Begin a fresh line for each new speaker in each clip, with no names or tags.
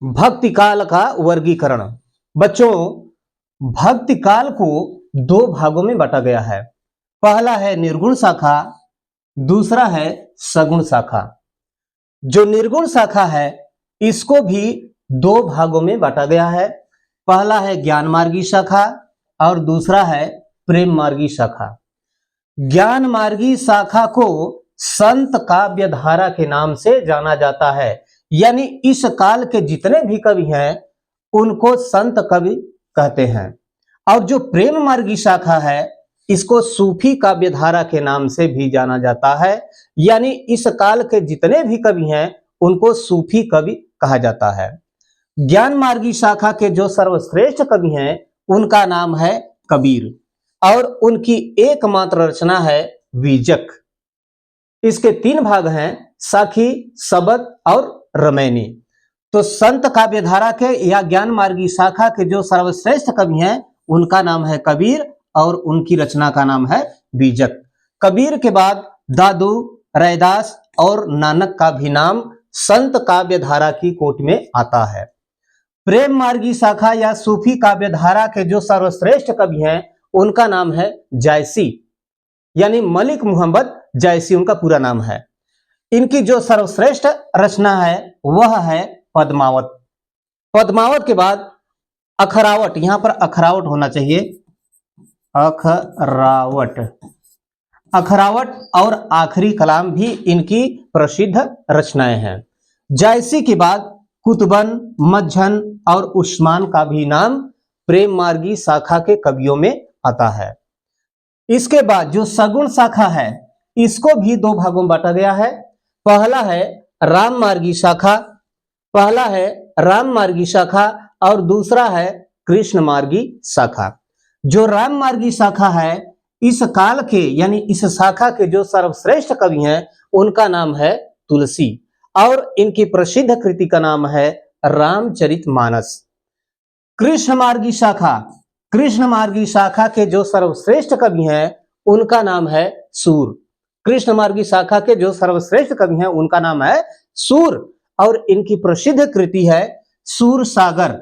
भक्ति काल का वर्गीकरण। बच्चों, भक्ति काल को दो भागों में बांटा गया है। पहला है निर्गुण शाखा, दूसरा है सगुण शाखा। जो निर्गुण शाखा है इसको भी दो भागों में बांटा गया है। पहला है ज्ञान मार्गी शाखा और दूसरा है प्रेम मार्गी शाखा। ज्ञान मार्गी शाखा को संत काव्य धारा के नाम से जाना जाता है, यानी इस काल के जितने भी कवि हैं उनको संत कवि कहते हैं। और जो प्रेम मार्गी शाखा है इसको सूफी काव्य धारा के नाम से भी जाना जाता है, यानी इस काल के जितने भी कवि हैं उनको सूफी कवि कहा जाता है। ज्ञान मार्गी शाखा के जो सर्वश्रेष्ठ कवि हैं उनका नाम है कबीर और उनकी एकमात्र रचना है बीजक। इसके तीन भाग हैं, साखी, सबद और रमैनी। तो संत काव्य धारा के या ज्ञान मार्गी शाखा के जो सर्वश्रेष्ठ कवि हैं उनका नाम है कबीर और उनकी रचना का नाम है बीजक। कबीर के बाद दादू, रैदास और नानक का भी नाम संत काव्य धारा की कोट में आता है। प्रेम मार्गी शाखा या सूफी काव्य धारा के जो सर्वश्रेष्ठ कवि हैं उनका नाम है जायसी, यानी मलिक मोहम्मद जायसी उनका पूरा नाम है। इनकी जो सर्वश्रेष्ठ रचना है वह है पद्मावत। पद्मावत के बाद अखरावट, यहां पर अखरावट होना चाहिए, अखरावट। अखरावट और आखिरी कलाम भी इनकी प्रसिद्ध रचनाएं हैं। जायसी के बाद कुतुबन, मज्झन और उस्मान का भी नाम प्रेम मार्गी शाखा के कवियों में आता है। इसके बाद जो सगुण शाखा है इसको भी दो भागों में बांटा गया है। पहला है राम मार्गी शाखा, और दूसरा है कृष्ण मार्गी शाखा। जो राम मार्गी शाखा है इस काल के यानी इस शाखा के जो सर्वश्रेष्ठ कवि हैं उनका नाम है तुलसी और इनकी प्रसिद्ध कृति का नाम है रामचरितमानस। कृष्ण मार्गी शाखा के जो सर्वश्रेष्ठ कवि हैं उनका नाम है सूर। कृष्ण मार्गी शाखा के जो सर्वश्रेष्ठ कवि हैं उनका नाम है सूर और इनकी प्रसिद्ध कृति है सूर सागर।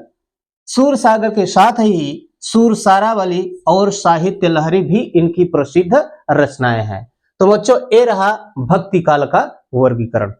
सूर सागर के साथ ही सूर सारावली और साहित्य लहरी भी इनकी प्रसिद्ध रचनाएं हैं। तो बच्चों, ये रहा भक्ति काल का वर्गीकरण।